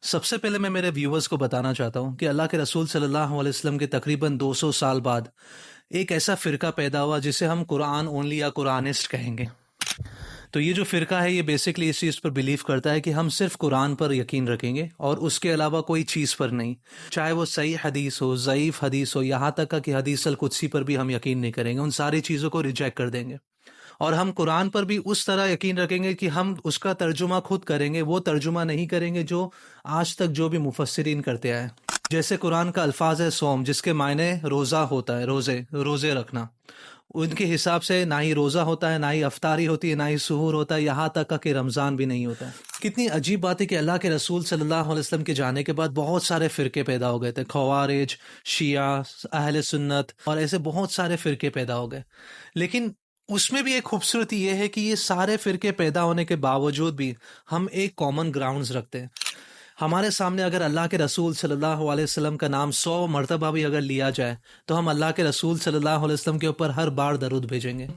سب سے پہلے میں میرے ویورز کو بتانا چاہتا ہوں کہ اللہ کے رسول صلی اللہ علیہ وسلم کے تقریباً 200 سال بعد ایک ایسا فرقہ پیدا ہوا جسے ہم قرآن اونلی یا قرآنسٹ کہیں گے۔ تو یہ جو فرقہ ہے یہ بیسکلی اس چیز پر بلیو کرتا ہے کہ ہم صرف قرآن پر یقین رکھیں گے اور اس کے علاوہ کوئی چیز پر نہیں، چاہے وہ صحیح حدیث ہو، ضعیف حدیث ہو، یہاں تک کہ حدیث القدسی پر بھی ہم یقین نہیں کریں گے، ان ساری چیزوں کو ریجیکٹ کر دیں گے۔ اور ہم قرآن پر بھی اس طرح یقین رکھیں گے کہ ہم اس کا ترجمہ خود کریں گے، وہ ترجمہ نہیں کریں گے جو آج تک جو بھی مفسرین کرتے آئے۔ جیسے قرآن کا الفاظ ہے سوم، جس کے معنی روزہ ہوتا ہے، روزے رکھنا، ان کے حساب سے نہ ہی روزہ ہوتا ہے، نہ ہی افطاری ہوتی ہے، نہ ہی سحور ہوتا ہے، یہاں تک کہ رمضان بھی نہیں ہوتا ہے۔ کتنی عجیب بات ہے کہ اللہ کے رسول صلی اللہ علیہ وسلم کے جانے کے بعد بہت سارے فرقے پیدا ہو گئے تھے، خوارج، شیعہ، اہل سنت اور ایسے بہت سارے فرقے پیدا ہو گئے، لیکن اس میں بھی ایک خوبصورتی یہ ہے کہ یہ سارے فرقے پیدا ہونے کے باوجود بھی ہم ایک کامن گراؤنڈز رکھتے ہیں۔ ہمارے سامنے اگر اللہ کے رسول صلی اللہ علیہ وسلم کا نام 100 مرتبہ بھی اگر لیا جائے تو ہم اللہ کے رسول صلی اللہ علیہ وسلم کے اوپر ہر بار درود بھیجیں گے،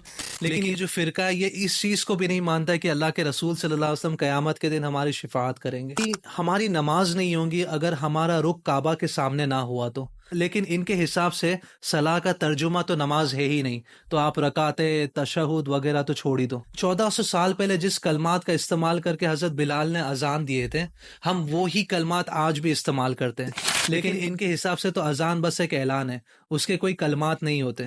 لیکن یہ جو فرقہ ہے یہ اس چیز کو بھی نہیں مانتا ہے کہ اللہ کے رسول صلی اللہ علیہ وسلم قیامت کے دن ہماری شفاعت کریں گے۔ ہماری نماز نہیں ہوگی اگر ہمارا رخ کعبہ کے سامنے نہ ہوا تو، لیکن ان کے حساب سے صلاح کا ترجمہ تو نماز ہے ہی نہیں، تو آپ رکعتیں، تشہد وغیرہ تو چھوڑ ہی دو۔ 1400 سال پہلے جس کلمات کا استعمال کر کے حضرت بلال نے اذان دیے تھے، ہم وہی کلمات آج بھی استعمال کرتے ہیں، لیکن ان کے حساب سے تو اذان بس ایک اعلان ہے، اس کے کوئی کلمات نہیں ہوتے۔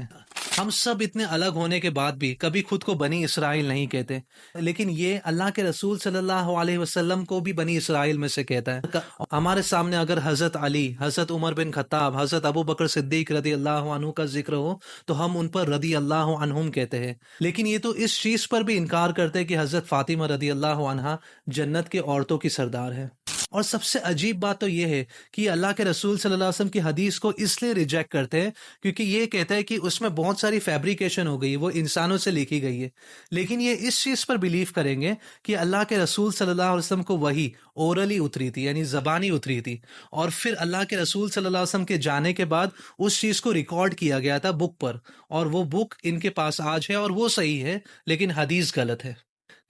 ہم سب اتنے الگ ہونے کے بعد بھی کبھی خود کو بنی اسرائیل نہیں کہتے، لیکن یہ اللہ کے رسول صلی اللہ علیہ وسلم کو بھی بنی اسرائیل میں سے کہتا ہے۔ ہمارے سامنے اگر حضرت علی، حضرت عمر بن خطاب، حضرت ابو بکر صدیق رضی اللہ عنہ کا ذکر ہو تو ہم ان پر رضی اللہ عنہم کہتے ہیں، لیکن یہ تو اس چیز پر بھی انکار کرتے ہیں کہ حضرت فاطمہ رضی اللہ عنہا جنت کے عورتوں کی سردار ہے۔ اور سب سے عجیب بات تو یہ ہے کہ اللہ کے رسول صلی اللہ علیہ وسلم کی حدیث کو اس لیے ریجیکٹ کرتے ہیں کیونکہ یہ کہتا ہے کہ اس میں بہت ساری فیبریکیشن ہو گئی ہے، وہ انسانوں سے لکھی گئی ہے، لیکن یہ اس چیز پر بلیو کریں گے کہ اللہ کے رسول صلی اللہ علیہ وسلم کو وحی اورلی اتری تھی، یعنی زبانی اتری تھی، اور پھر اللہ کے رسول صلی اللہ علیہ وسلم کے جانے کے بعد اس چیز کو ریکارڈ کیا گیا تھا بک پر، اور وہ بک ان کے پاس آج ہے اور وہ صحیح ہے، لیکن حدیث غلط ہے۔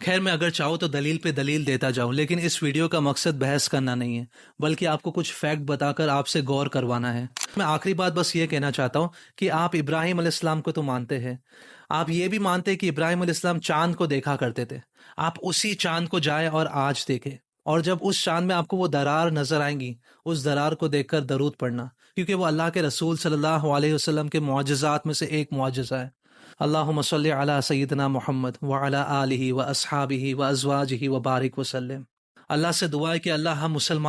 خیر، میں اگر چاہوں تو دلیل پہ دلیل دیتا جاؤں، لیکن اس ویڈیو کا مقصد بحث کرنا نہیں ہے، بلکہ آپ کو کچھ فیکٹ بتا کر آپ سے غور کروانا ہے۔ میں آخری بات بس یہ کہنا چاہتا ہوں کہ آپ ابراہیم علیہ السلام کو تو مانتے ہیں، آپ یہ بھی مانتے کہ ابراہیم علیہ السلام چاند کو دیکھا کرتے تھے، آپ اسی چاند کو جائیں اور آج دیکھیں، اور جب اس چاند میں آپ کو وہ درار نظر آئیں گی، اس درار کو دیکھ کر درود پڑھنا، کیونکہ وہ اللہ کے رسول صلی اللہ علیہ وسلم کے معجزات میں سے ایک معجزہ ہے۔ اللہم صلی علی سیدنا محمد وعلی آلہ و اصحابہ و ازواجہ و بارک وسلم۔ اللہ سے دعا ہے کہ اللہ ہم مسلمان